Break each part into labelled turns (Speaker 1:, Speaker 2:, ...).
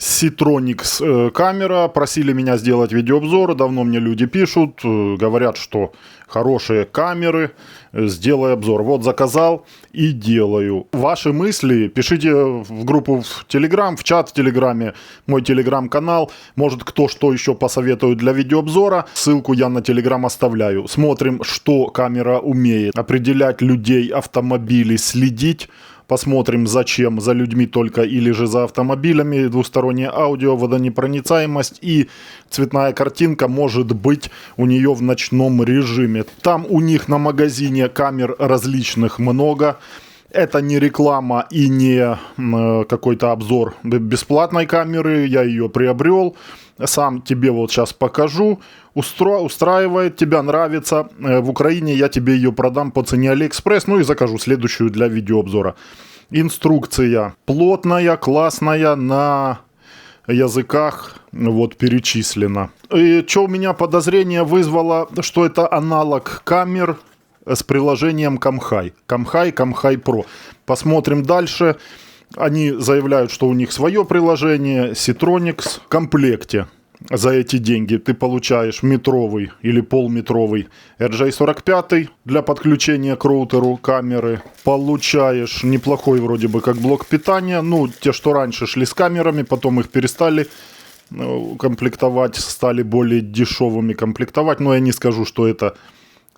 Speaker 1: Ситроникс камера. Просили меня сделать видеообзор. Давно мне люди пишут, говорят, что хорошие камеры. Сделай обзор. Вот заказал и делаю. Ваши мысли пишите в группу в Telegram, в чат в Телеграме, мой Телеграм-канал. Может, кто что еще посоветует для видеообзора. Ссылку я на Телеграм оставляю. Смотрим, что камера умеет. Определять людей, автомобили, следить. Посмотрим, зачем, за людьми только или же за автомобилями. Двустороннее аудио, водонепроницаемость и цветная картинка может быть у нее в ночном режиме. Там у них на магазине камер различных много. Это не реклама и не какой-то обзор бесплатной камеры. Я ее приобрел. Сам тебе вот сейчас покажу. Устраивает, тебя нравится. В Украине я тебе ее продам по цене Алиэкспресс. Ну и закажу следующую для видеообзора. Инструкция плотная, классная, на языках вот перечислена. И что у меня подозрение вызвало, что это аналог камер с приложением Камхай. Камхай Pro. Посмотрим дальше. Они заявляют, что у них свое приложение Ситроникс в комплекте. За эти деньги ты получаешь метровый или полметровый RJ45 для подключения к роутеру камеры. Получаешь неплохой вроде бы как блок питания. Ну, те, что раньше шли с камерами, потом их перестали комплектовать, стали более дешевыми комплектовать. Но я не скажу, что это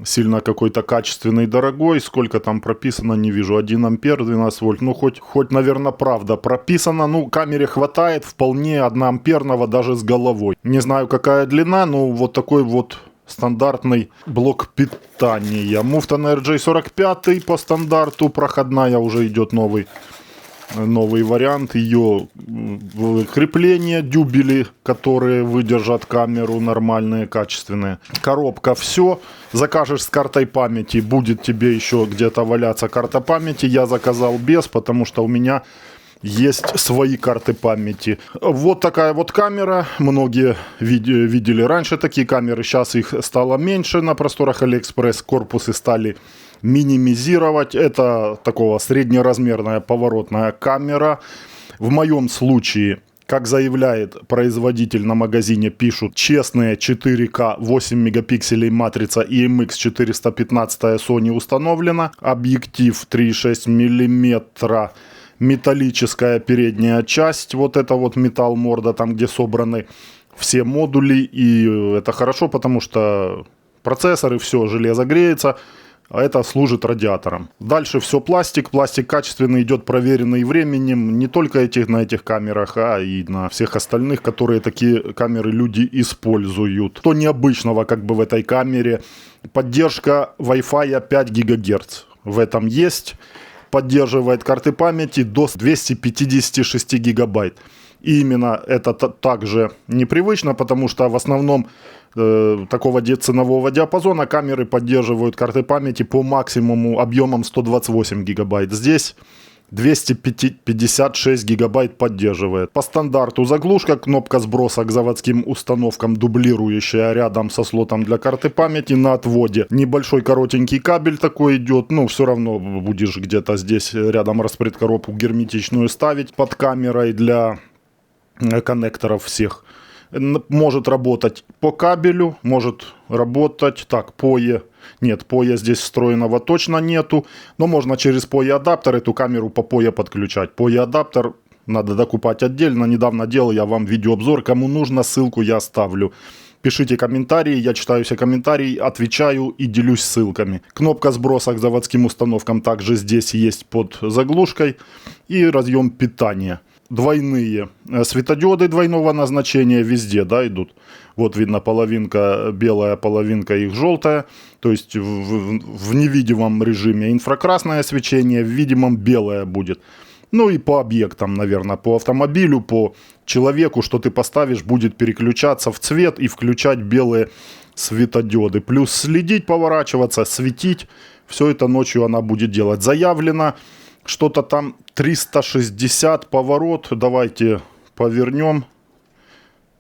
Speaker 1: сильно какой-то качественный, дорогой. Сколько там прописано, не вижу. 1 ампер, 12 вольт. Ну, хоть, наверное, правда прописано. Ну, камере хватает вполне 1 амперного даже с головой. Не знаю, какая длина, но вот такой вот стандартный блок питания. Муфта на RJ45 по стандарту. Проходная уже идет новый вариант. Ее крепления, дюбели, которые выдержат камеру, нормальные, качественные. Коробка, все. Закажешь с картой памяти, будет тебе еще где-то валяться карта памяти. Я заказал без, потому что у меня есть свои карты памяти. Вот такая вот камера. Многие видели раньше такие камеры. Сейчас их стало меньше на просторах Алиэкспресс. Корпусы стали минимизировать. Это такого среднеразмерная поворотная камера. В моем случае, как заявляет производитель на магазине, пишут, честные 4К 8 мегапикселей матрица IMX415 Sony установлена. Объектив 3,6 мм. Металлическая передняя часть. Вот это вот металл морда, там где собраны все модули. И это хорошо, потому что процессор и все, железо греется. А это служит радиатором. Дальше все пластик. Пластик качественный, идет проверенный временем. Не только на этих камерах, а и на всех остальных, которые такие камеры люди используют. Что необычного как бы в этой камере? Поддержка Wi-Fi 5 ГГц. В этом есть. Поддерживает карты памяти до 256 гигабайт. И именно это также непривычно, потому что в основном такого ценового диапазона камеры поддерживают карты памяти по максимуму объемом 128 гигабайт. Здесь 256 гигабайт поддерживает. По стандарту заглушка, кнопка сброса к заводским установкам, дублирующая рядом со слотом для карты памяти на отводе. Небольшой коротенький кабель такой идет, но все равно будешь где-то здесь рядом распредкоробку герметичную ставить под камерой для коннекторов всех. Может работать по кабелю, может работать так, PoE. Нет, PoE здесь встроенного точно нету, но можно через PoE адаптер эту камеру по PoE подключать. PoE адаптер надо докупать отдельно. Недавно делал я вам видеообзор. Кому нужно, ссылку я оставлю. Пишите комментарии, я читаю все комментарии, отвечаю и делюсь ссылками. Кнопка сброса к заводским установкам также здесь есть под заглушкой. И разъем питания. Двойные светодиоды двойного назначения везде, да, идут. Вот видно, половинка белая, половинка их желтая. То есть в невидимом режиме инфракрасное свечение, в видимом белое будет. Ну и по объектам, наверное, по автомобилю, по человеку, что ты поставишь, будет переключаться в цвет и включать белые светодиоды. Плюс следить, поворачиваться, светить. Все это ночью она будет делать. Заявлено что-то там 360 поворот. Давайте повернем.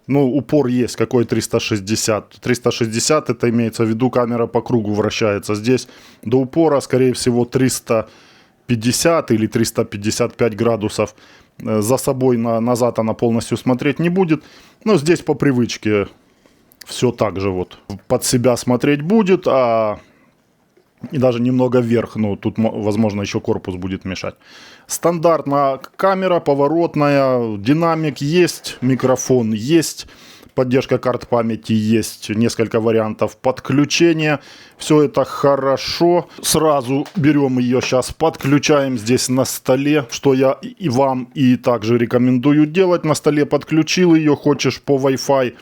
Speaker 1: Ну, упор есть. Какой 360? 360 это имеется в виду, камера по кругу вращается. Здесь до упора, скорее всего, 350 или 355 градусов. За собой назад она полностью смотреть не будет. Но здесь по привычке все так же вот под себя смотреть будет, и даже немного вверх, ну тут, возможно, еще корпус будет мешать. Стандартная камера, поворотная, динамик есть, микрофон есть, поддержка карт памяти есть, несколько вариантов подключения. Все это хорошо. Сразу берем ее сейчас, подключаем здесь на столе, что я и вам и также рекомендую делать. На столе подключил ее, хочешь по Wi-Fi,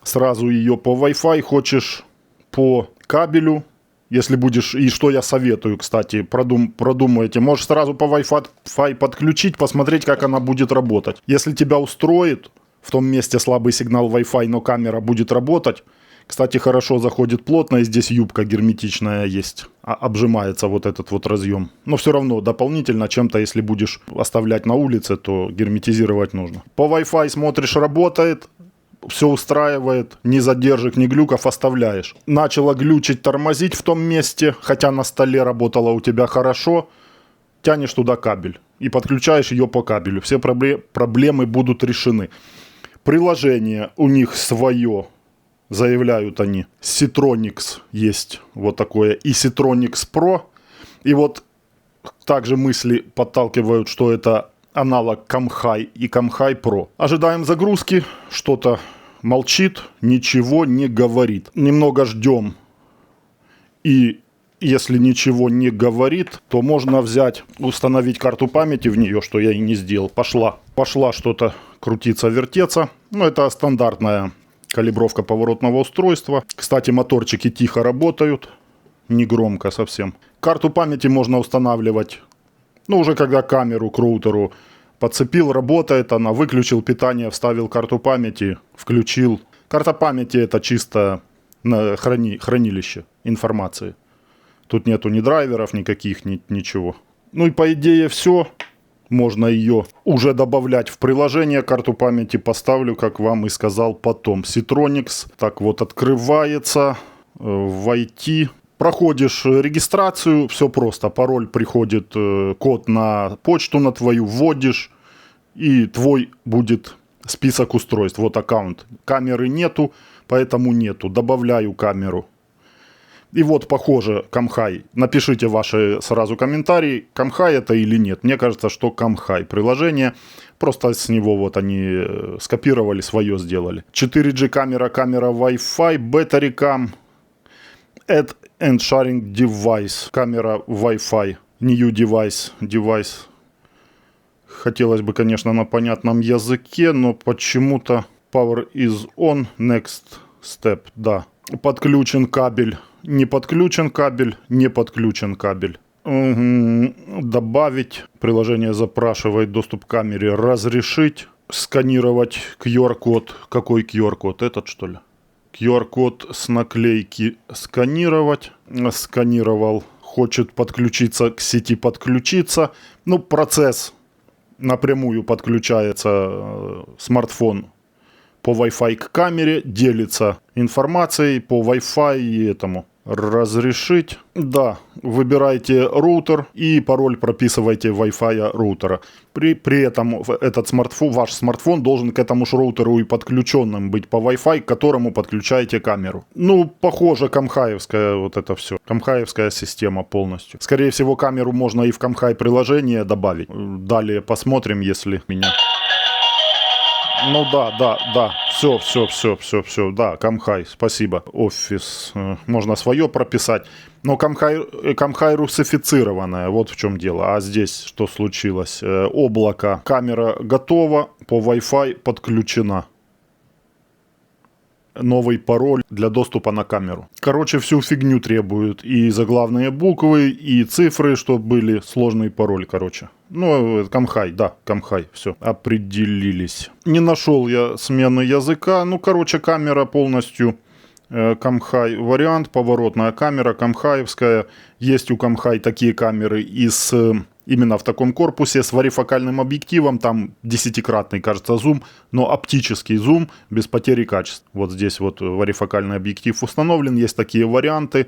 Speaker 1: сразу ее по Wi-Fi, хочешь по кабелю. Если будешь, и что я советую, кстати, продумайте, можешь сразу по Wi-Fi подключить, посмотреть, как она будет работать. Если тебя устроит в том месте слабый сигнал Wi-Fi, но камера будет работать, кстати, хорошо заходит плотно, и здесь юбка герметичная есть, обжимается вот этот вот разъем. Но все равно дополнительно чем-то, если будешь оставлять на улице, то герметизировать нужно. По Wi-Fi смотришь, работает. Все устраивает, ни задержек, ни глюков, оставляешь. Начала глючить, тормозить в том месте, хотя на столе работала у тебя хорошо, тянешь туда кабель и подключаешь ее по кабелю. Все проблемы будут решены. Приложение у них свое, заявляют они. Citronics есть вот такое, и Citronics Pro. И вот также мысли подталкивают, что это аналог Камхай и Камхай Pro. Ожидаем загрузки, что-то молчит, ничего не говорит. Немного ждем. И если ничего не говорит, то можно взять, установить карту памяти в нее, что я и не сделал. Пошла что-то крутиться, вертеться. Ну, это стандартная калибровка поворотного устройства. Кстати, моторчики тихо работают, не громко совсем. Карту памяти можно устанавливать. Ну, уже когда камеру к роутеру подцепил, работает она, выключил питание, вставил карту памяти, включил. Карта памяти — это чисто хранилище информации. Тут нету ни драйверов никаких, ничего. Ну и по идее все. Можно ее уже добавлять в приложение. Карту памяти поставлю, как вам и сказал, потом. Citronics. Так вот, открывается. Войти. Проходишь регистрацию, все просто. Пароль приходит, код на почту на твою, вводишь, и твой будет список устройств. Вот аккаунт. Камеры нету, поэтому нету. Добавляю камеру. И вот, похоже, Камхай. Напишите ваши сразу комментарии, Камхай это или нет. Мне кажется, что Камхай. Приложение, просто с него вот они скопировали, свое сделали. 4G камера, камера Wi-Fi, Battery Cam, Add and Sharing Device, камера Wi-Fi, New Device. Хотелось бы, конечно, на понятном языке, но почему-то Power is on, Next Step, да. Подключен кабель, не подключен кабель, не подключен кабель. Добавить. Приложение запрашивает доступ к камере. Разрешить. Сканировать QR-код. Какой QR-код? Этот, что ли? QR-код с наклейки сканировать. Сканировал. Хочет подключиться к сети, подключиться. Ну, процесс. Напрямую подключается смартфон по Wi-Fi к камере, делится информацией по Wi-Fi и этому. Разрешить. Да, выбирайте роутер и пароль прописывайте Wi-Fi роутера. При этом этот смартфон, ваш смартфон должен к этому же роутеру и подключенным быть по Wi-Fi, к которому подключаете камеру. Ну, похоже, камхаевская вот это все. Камхаевская система полностью. Скорее всего, камеру можно и в Камхай приложение добавить. Далее посмотрим, если меня... Ну да, все, да, Камхай, спасибо, офис, можно свое прописать, но Камхай русифицированная, вот в чем дело, а здесь что случилось, облако, камера готова, по Wi-Fi подключена. Новый пароль для доступа на камеру. Короче, всю фигню требуют. И заглавные буквы, и цифры, чтобы были. Сложный пароль, короче. Ну, Камхай, да, Камхай, все, определились. Не нашел я смены языка. Ну, короче, камера полностью Камхай вариант. Поворотная камера, камхаевская. Есть у Камхай такие камеры из... Именно в таком корпусе с варифокальным объективом, там 10-кратный, кажется, зум, но оптический зум без потери качества. Вот здесь вот варифокальный объектив установлен, есть такие варианты.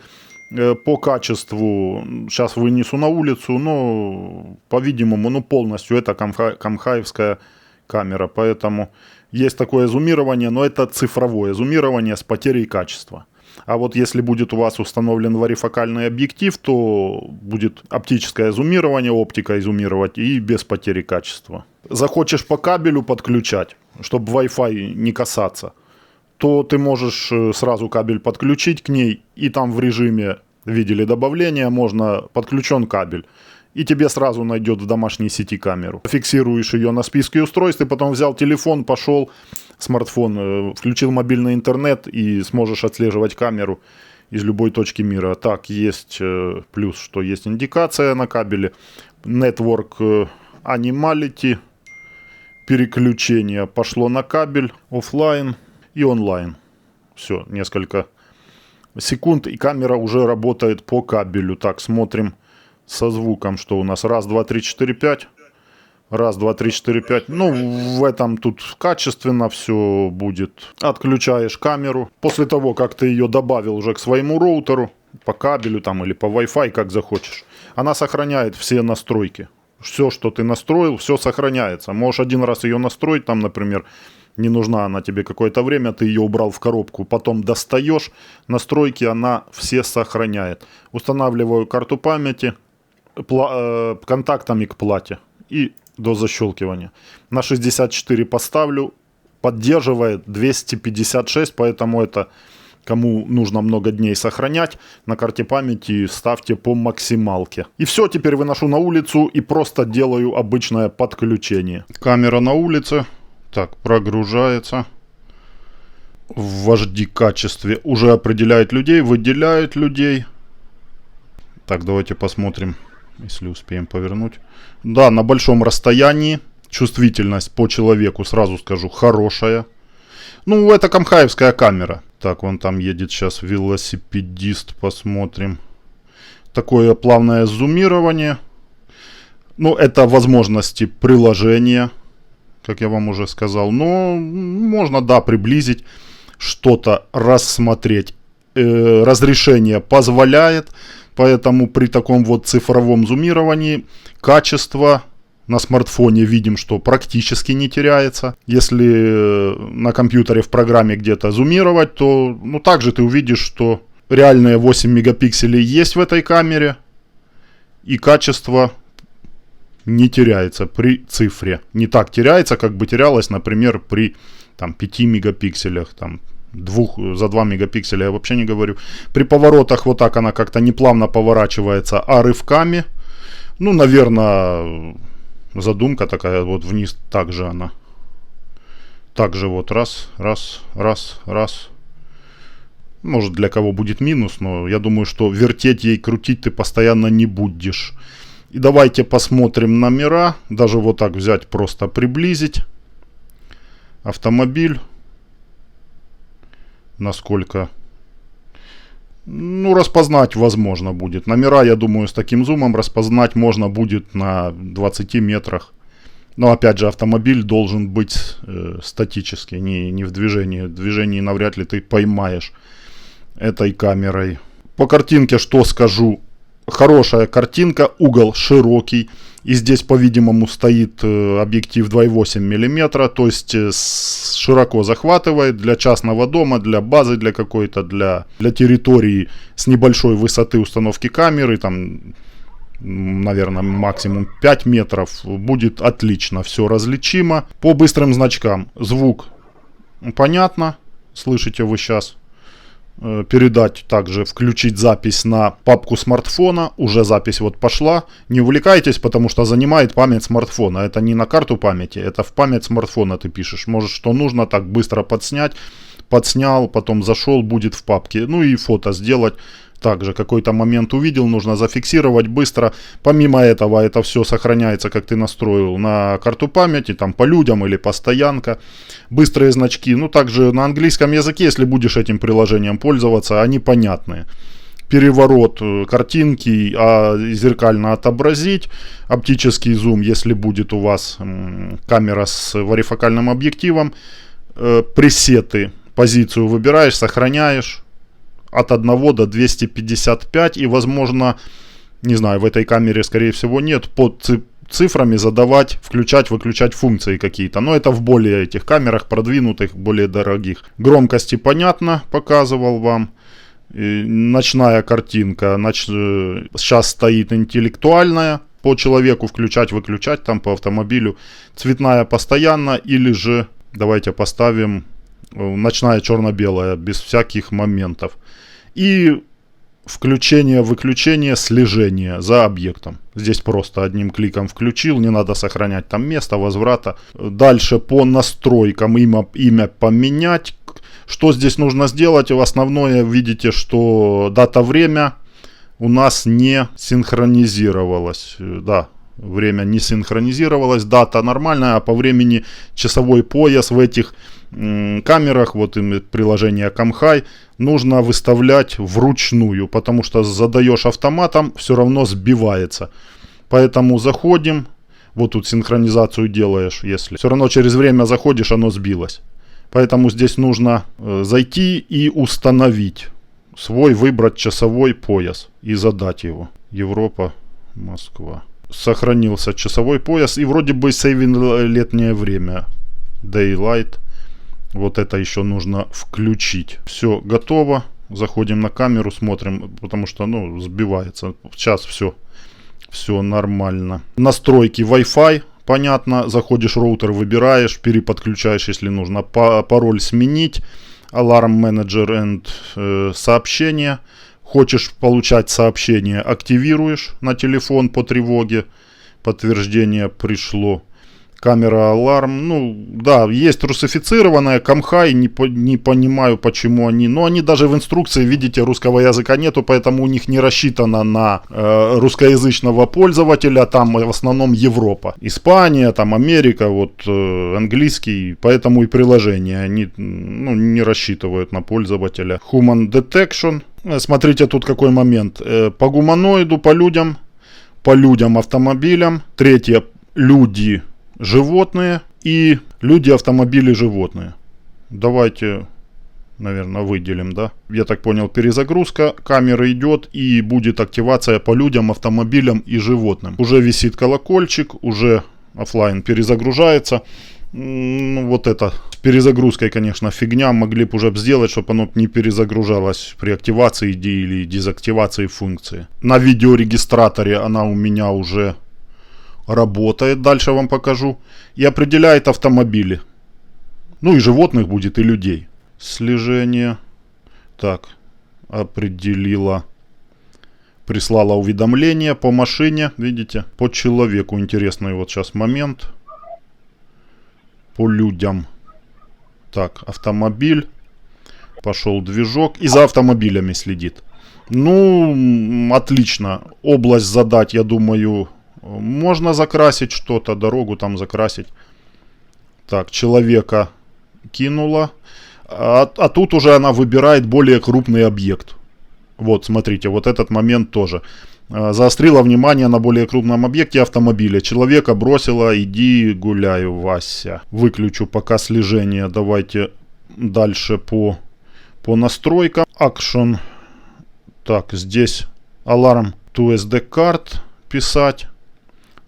Speaker 1: По качеству, сейчас вынесу на улицу, но, по-видимому, ну, полностью это камхаевская камера, поэтому есть такое зумирование, но это цифровое зумирование с потерей качества. А вот если будет у вас установлен варифокальный объектив, то будет оптическое зумирование, оптикой зумировать и без потери качества. Захочешь по кабелю подключать, чтобы Wi-Fi не касаться, то ты можешь сразу кабель подключить к ней, и там в режиме, видели добавление, можно подключен кабель. И тебе сразу найдет в домашней сети камеру. Фиксируешь ее на списке устройств, и потом взял телефон, пошел, смартфон, включил мобильный интернет и сможешь отслеживать камеру из любой точки мира. Так, есть плюс, что есть индикация на кабеле. Network Animality, переключение пошло на кабель, офлайн и онлайн. Все, несколько секунд, и камера уже работает по кабелю. Так, смотрим со звуком, что у нас. Раз, два, три, четыре, пять. Раз, два, три, четыре, пять. Ну, в этом тут качественно все будет. Отключаешь камеру. После того, как ты ее добавил уже к своему роутеру, по кабелю там или по Wi-Fi, как захочешь, она сохраняет все настройки. Все, что ты настроил, все сохраняется. Можешь один раз ее настроить, там, например, не нужна она тебе какое-то время, ты ее убрал в коробку, потом достаешь, настройки она все сохраняет. Устанавливаю карту памяти контактами к плате и до защелкивания. На 64 поставлю, поддерживает 256, поэтому это, кому нужно много дней сохранять, на карте памяти ставьте по максималке. И все, теперь выношу на улицу и просто делаю обычное подключение. Камера на улице. Так, прогружается. В HD качестве уже определяет людей, выделяет людей. Так, давайте посмотрим, если успеем повернуть. Да, на большом расстоянии. Чувствительность по человеку, сразу скажу, хорошая. Ну, это камхаевская камера. Так, вон там едет сейчас велосипедист, посмотрим. Такое плавное зумирование. Ну, это возможности приложения, как я вам уже сказал. Но можно, да, приблизить, что-то рассмотреть. Разрешение позволяет. Поэтому при таком вот цифровом зумировании качество на смартфоне видим, что практически не теряется. Если на компьютере в программе где-то зумировать, то ну, также ты увидишь, что реальные 8 мегапикселей есть в этой камере. И качество не теряется при цифре. Не так теряется, как бы терялось, например, при там, 5 мегапикселях. Там, за 2 мегапикселя я вообще не говорю. При поворотах вот так она как-то неплавно поворачивается, а рывками, ну, наверное, задумка такая, вот вниз также она. Также вот раз, раз, раз, раз. Может, для кого будет минус, но я думаю, что вертеть ей, крутить ты постоянно не будешь. И давайте посмотрим номера. Даже вот так взять, просто приблизить. Автомобиль. Насколько... Ну, распознать возможно будет. Номера, я думаю, с таким зумом распознать можно будет на 20 метрах. Но, опять же, автомобиль должен быть статический, не в движении. В движении навряд ли ты поймаешь этой камерой. По картинке что скажу? Хорошая картинка, угол широкий. И здесь, по-видимому, стоит объектив 2,8 мм. То есть широко захватывает для частного дома, для базы, для какой-то, для территории с небольшой высоты установки камеры. Там, наверное, максимум 5 метров. Будет отлично, все различимо. По быстрым значкам звук понятно. Слышите вы сейчас. Передать также, включить запись на папку смартфона. Уже запись вот пошла. Не увлекайтесь, потому что занимает память смартфона. Это не на карту памяти, это в память смартфона ты пишешь. Может, что нужно, так быстро подснять. Подснял, потом зашел, будет в папке. Ну и фото сделать. Также какой-то момент увидел, нужно зафиксировать быстро. Помимо этого, это все сохраняется, как ты настроил, на карту памяти, там по людям или по стоянка. Быстрые значки, ну также на английском языке, если будешь этим приложением пользоваться, они понятные. Переворот картинки, зеркально отобразить. Оптический зум, если будет у вас камера с варифокальным объективом. Пресеты, позицию выбираешь, сохраняешь. от 1 до 255, и, возможно, не знаю, в этой камере, скорее всего, нет, под цифрами задавать, включать, выключать функции какие-то. Но это в более этих камерах продвинутых, более дорогих. Громкости, понятно, показывал вам. И ночная картинка, сейчас стоит интеллектуальная, по человеку включать, выключать, там по автомобилю. Цветная постоянно, или же давайте поставим ночная черно-белая, без всяких моментов. И включение-выключение, слежение за объектом. Здесь просто одним кликом включил, не надо сохранять там место возврата. Дальше по настройкам имя поменять. Что здесь нужно сделать? Основное, видите, что дата-время у нас не синхронизировалось. Да, время не синхронизировалось, дата нормальная, а по времени часовой пояс в этих камерах, вот им приложение Камхай, нужно выставлять вручную, потому что задаешь автоматом, все равно сбивается. Поэтому заходим, вот тут синхронизацию делаешь, если все равно через время заходишь, оно сбилось. Поэтому здесь нужно зайти и установить свой, выбрать часовой пояс и задать его. Европа, Москва. Сохранился часовой пояс и вроде бы сейвинг летнее время. Daylight. Вот это еще нужно включить. Все готово. Заходим на камеру, смотрим, потому что, ну, сбивается. Сейчас все нормально. Настройки Wi-Fi. Понятно. Заходишь, роутер выбираешь, переподключаешь, если нужно. Пароль сменить. Alarm Manager and сообщения. Хочешь получать сообщения, активируешь на телефон по тревоге. Подтверждение пришло. Камера аларм. Ну, да, есть русифицированная, Камхай, не понимаю, почему они. Но они даже в инструкции, видите, русского языка нету, поэтому у них не рассчитано на русскоязычного пользователя. Там в основном Европа. Испания, там Америка, вот английский. Поэтому и приложения они не рассчитывают на пользователя. Human Detection. Смотрите, тут какой момент. По гуманоиду, по людям, автомобилям. Третье, люди, животные, и люди, автомобили, животные. Давайте, наверное, выделим, да? Я так понял, перезагрузка камеры идет, и будет активация по людям, автомобилям и животным. Уже висит колокольчик, уже офлайн перезагружается. Вот это с перезагрузкой, конечно, фигня. Могли бы уже сделать, чтобы оно не перезагружалось при активации или дезактивации функции. На видеорегистраторе она у меня уже работает. Дальше вам покажу. И определяет автомобили. Ну и животных будет, и людей. Слежение. Так, определила. Прислала уведомление по машине. Видите? По человеку. Интересный вот сейчас момент. По людям. Так, автомобиль. Пошел движок. И за автомобилями следит. Ну, отлично. Область задать, я думаю, можно закрасить что-то. Дорогу там закрасить. Так, человека кинула. А тут уже она выбирает более крупный объект. Вот, смотрите, вот этот момент тоже. Заострила внимание на более крупном объекте автомобиля. Человека бросила, иди гуляй, Вася. Выключу пока слежение. Давайте дальше по настройкам. Action. Так, здесь Alarm to SD card писать.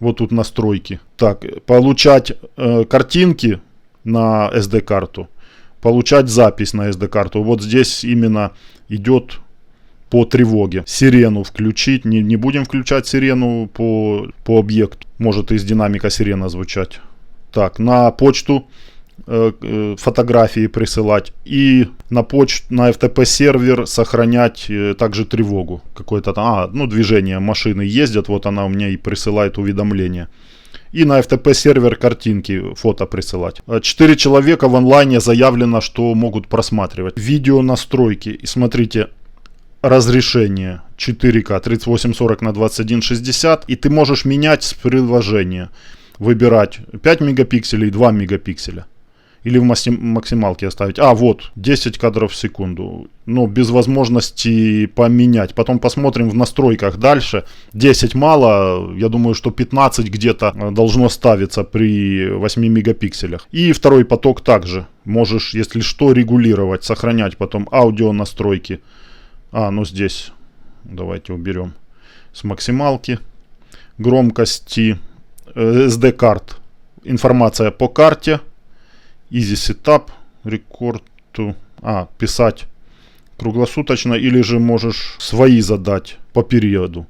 Speaker 1: Вот тут настройки. Так, получать картинки на SD-карту. Получать запись на SD-карту. Вот здесь именно идет по тревоге. Сирену включить. Не будем включать сирену по объекту. Может из динамика сирена звучать. Так, на почту фотографии присылать. И на FTP сервер сохранять также тревогу. Какое-то там, движение машины ездят. Вот она у меня и присылает уведомление. И на FTP сервер картинки, фото присылать. 4 человека в онлайне заявлено, что могут просматривать. Видео настройки. И смотрите, разрешение 4К 3840 на 2160. И ты можешь менять с приложения. Выбирать 5 мегапикселей, 2 мегапикселя. Или в максималке оставить. Вот, 10 кадров в секунду. Но без возможности поменять. Потом посмотрим в настройках дальше. 10 мало. Я думаю, что 15 где-то должно ставиться при 8 мегапикселях. И второй поток также. Можешь, если что, регулировать, сохранять потом аудио настройки. Ну здесь давайте уберем с максималки. Громкости, SD-карт. Информация по карте. Easy Setup. Record to... писать круглосуточно. Или же можешь свои задать по периоду.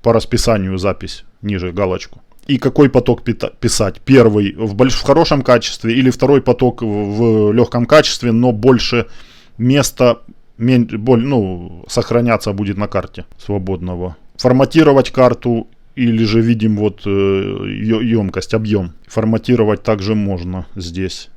Speaker 1: По расписанию запись. Ниже галочку. И какой поток писать? Первый в хорошем качестве или второй поток в легком качестве, но больше места сохраняться будет на карте свободного. Форматировать карту или же видим вот емкость, объем. Форматировать также можно здесь.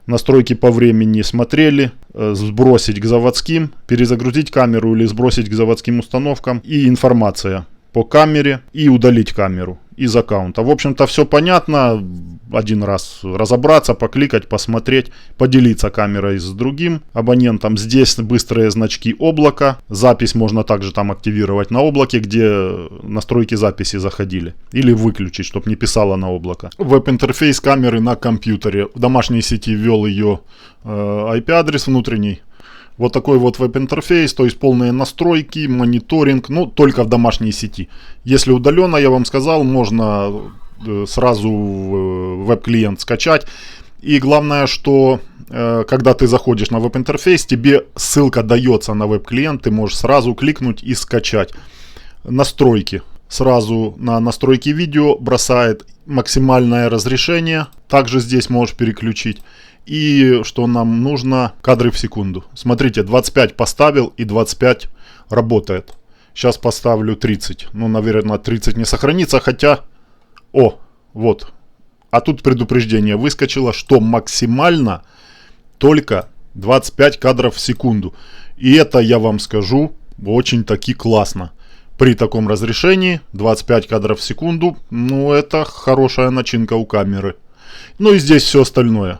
Speaker 1: Настройки по времени смотрели. Сбросить к заводским, перезагрузить камеру или сбросить к заводским установкам. И информация по камере и удалить камеру из аккаунта. В общем-то все понятно. Один раз разобраться, покликать, посмотреть, поделиться камерой с другим абонентом. Здесь быстрые значки облака. Запись можно также там активировать на облаке, где настройки записи заходили. Или выключить, чтобы не писало на облако. Веб-интерфейс камеры на компьютере. В домашней сети ввел ее IP-адрес внутренний. Вот такой вот веб-интерфейс, то есть полные настройки, мониторинг, только в домашней сети. Если удаленно, я вам сказал, можно сразу веб-клиент скачать. И главное, что когда ты заходишь на веб-интерфейс, тебе ссылка дается на веб-клиент, ты можешь сразу кликнуть и скачать. Настройки. Сразу на настройки видео бросает максимальное разрешение. Также здесь можешь переключить. И что нам нужно, кадры в секунду. Смотрите, 25 поставил и 25 работает. Сейчас поставлю 30. Наверное, 30 не сохранится, хотя... вот. А тут предупреждение выскочило, что максимально только 25 кадров в секунду. И это, я вам скажу, очень-таки классно. При таком разрешении 25 кадров в секунду, это хорошая начинка у камеры. И здесь все остальное.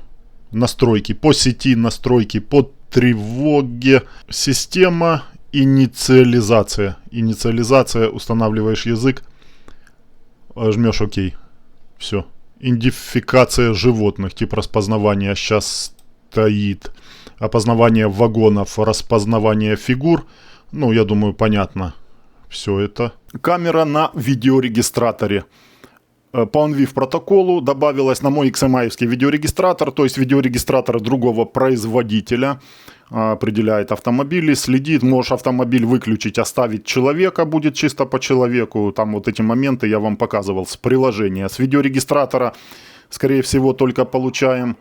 Speaker 1: Настройки по сети, настройки по тревоге, система, инициализация. Инициализация, устанавливаешь язык, жмешь ОК. Все. Идентификация животных, тип распознавания сейчас стоит. Опознавание вагонов, распознавание фигур. Я думаю, понятно все это. Камера на видеорегистраторе. По OnVIF протоколу добавилась на мой XMI-евский видеорегистратор, то есть видеорегистратор другого производителя. Определяет автомобили, следит, можешь автомобиль выключить, оставить человека, будет чисто по человеку. Там вот эти моменты я вам показывал с приложения. С видеорегистратора, скорее всего, только получаем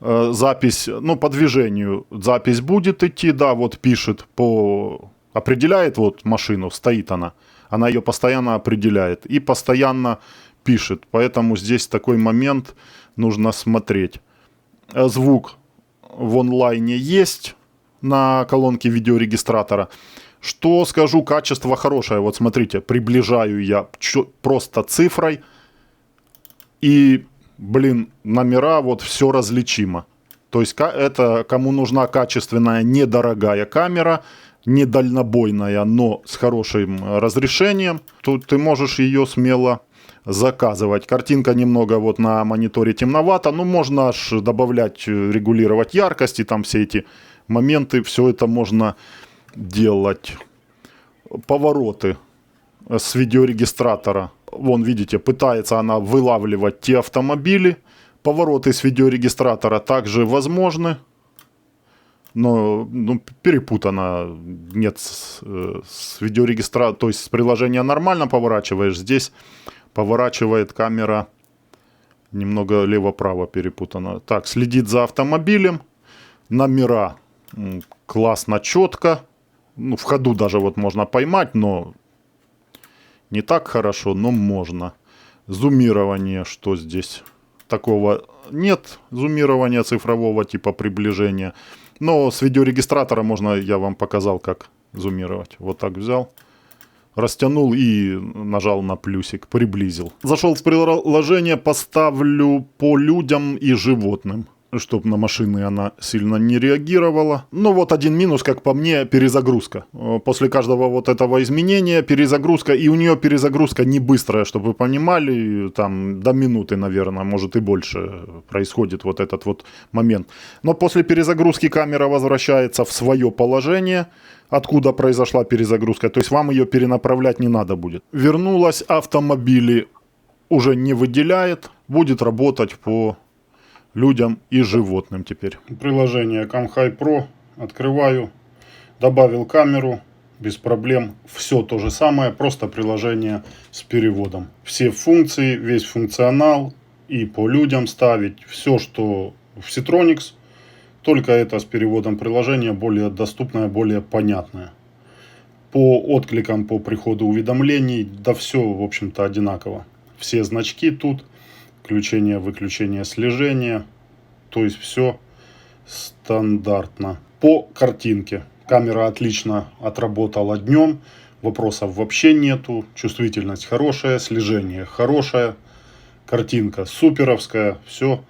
Speaker 1: запись, по движению запись будет идти, вот пишет, определяет вот машину, стоит она ее постоянно определяет и постоянно пишет, поэтому здесь такой момент нужно смотреть. Звук в онлайне есть на колонке видеорегистратора. Что скажу, качество хорошее. Вот смотрите, приближаю я просто цифрой. И, номера, вот все различимо. То есть это кому нужна качественная, недорогая камера, не дальнобойная, но с хорошим разрешением, то ты можешь ее смело заказывать. Картинка немного вот на мониторе темновато, можно аж добавлять, регулировать яркость и там все эти моменты, все это можно делать. Повороты с видеорегистратора. Вон, видите, пытается она вылавливать те автомобили. Повороты с видеорегистратора также возможны. Но перепутано. Нет, с видеорегистратора, то есть с приложения нормально поворачиваешь. Здесь поворачивает камера немного лево-право перепутано. Так, следит за автомобилем. Номера классно, четко. В ходу даже вот можно поймать, но не так хорошо, но можно. Зумирование, что здесь? Такого нет, зумирования цифрового типа приближения. Но с видеорегистратора можно, я вам показал, как зумировать. Вот так взял, растянул и нажал на плюсик, приблизил. Зашел в приложение, поставлю по людям и животным. чтобы на машины она сильно не реагировала. Но вот один минус, как по мне, перезагрузка. После каждого вот этого изменения перезагрузка, и у нее перезагрузка не быстрая, чтобы вы понимали, там до минуты, наверное, может и больше происходит вот этот вот момент. Но после перезагрузки камера возвращается в свое положение, откуда произошла перезагрузка, то есть вам ее перенаправлять не надо будет. Вернулась, автомобили уже не выделяет, будет работать по людям и животным теперь. Приложение CamHi Pro открываю, добавил камеру, без проблем, все то же самое, просто приложение с переводом. Все функции, весь функционал и по людям ставить, все, что в Citronics, только это с переводом приложения более доступное, более понятное. По откликам, по приходу уведомлений, да все, в общем-то, одинаково. Все значки тут, включение, выключение, слежение, то есть все стандартно. По картинке. Камера отлично отработала днем, вопросов вообще нету, чувствительность хорошая, слежение хорошее, картинка суперовская, все.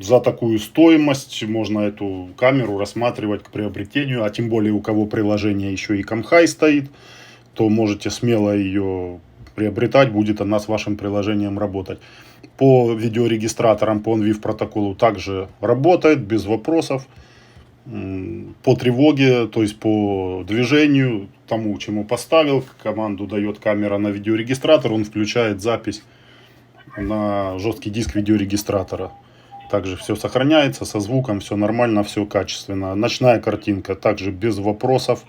Speaker 1: За такую стоимость можно эту камеру рассматривать к приобретению, а тем более у кого приложение еще и CamHi стоит, то можете смело ее приобретать, будет она с вашим приложением работать. По видеорегистраторам, по OnVIF протоколу также работает, без вопросов. По тревоге, то есть по движению, тому, чему поставил, команду дает камера на видеорегистратор, он включает запись на жесткий диск видеорегистратора. Также все сохраняется со звуком, все нормально, все качественно. Ночная картинка также без вопросов.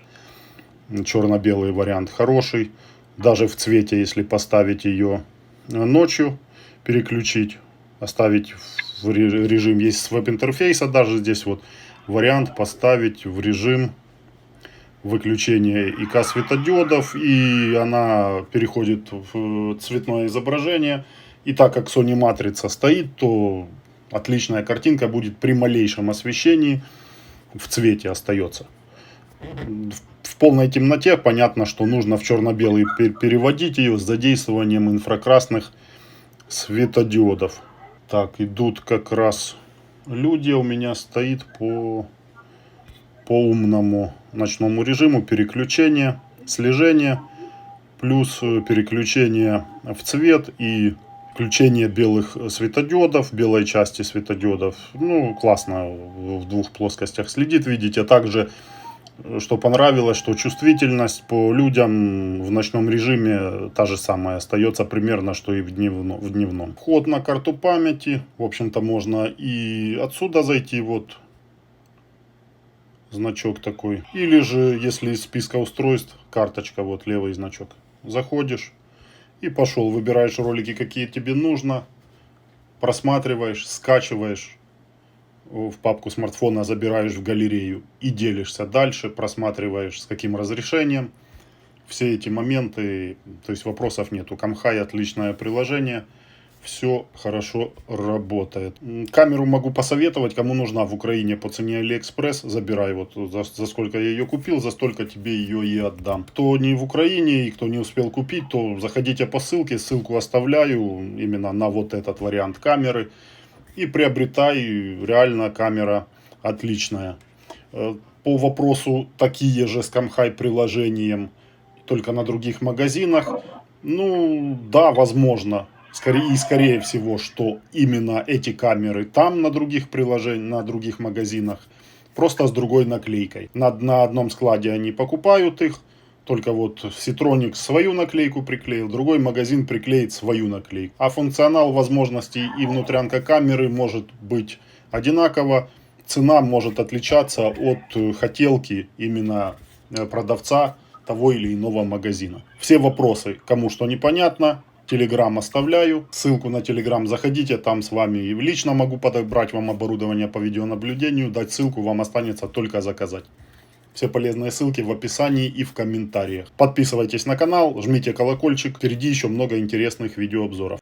Speaker 1: Черно-белый вариант хороший. Даже в цвете, если поставить ее ночью, переключить, оставить в режим, есть с веб-интерфейса, даже здесь вот вариант поставить в режим выключения ИК светодиодов, и она переходит в цветное изображение. И так как Sony матрица стоит, то отличная картинка будет при малейшем освещении, в цвете остается. В полной темноте понятно, что нужно в черно-белый переводить ее с задействованием инфракрасных светодиодов. Так, идут как раз люди, у меня стоит по умному ночному режиму переключение, слежение, плюс переключение в цвет и включение белых светодиодов, белой части светодиодов. Ну, классно в двух плоскостях следит, видите. Также, что понравилось, что чувствительность по людям в ночном режиме та же самая остается примерно, что и в дневном. Вход на карту памяти. В общем-то, можно и отсюда зайти, вот значок такой. Или же, если из списка устройств, карточка, вот левый значок. Заходишь. И пошел, выбираешь ролики, какие тебе нужно, просматриваешь, скачиваешь в папку смартфона, забираешь в галерею и делишься дальше, просматриваешь с каким разрешением. Все эти моменты, то есть вопросов нету. CamHi отличное приложение, все хорошо работает. Камеру могу посоветовать, кому нужна в Украине по цене AliExpress, забирай, вот за сколько я ее купил, за столько тебе ее и отдам. Кто не в Украине и кто не успел купить, то заходите по ссылке, ссылку оставляю именно на вот этот вариант камеры и приобретай, реально камера отличная. По вопросу такие же с CamHi приложением, только на других магазинах, ну да, возможно. Скорее всего, что именно эти камеры там на других приложениях, на других магазинах, просто с другой наклейкой. На одном складе они покупают их, только вот Citronics свою наклейку приклеил, другой магазин приклеит свою наклейку. А функционал возможностей и внутрянка камеры может быть одинаково, цена может отличаться от хотелки именно продавца того или иного магазина. Все вопросы, кому что непонятно, Телеграм оставляю, ссылку на Телеграм заходите, там с вами и лично могу подобрать вам оборудование по видеонаблюдению, дать ссылку, вам останется только заказать. Все полезные ссылки в описании и в комментариях. Подписывайтесь на канал, жмите колокольчик, впереди еще много интересных видеообзоров.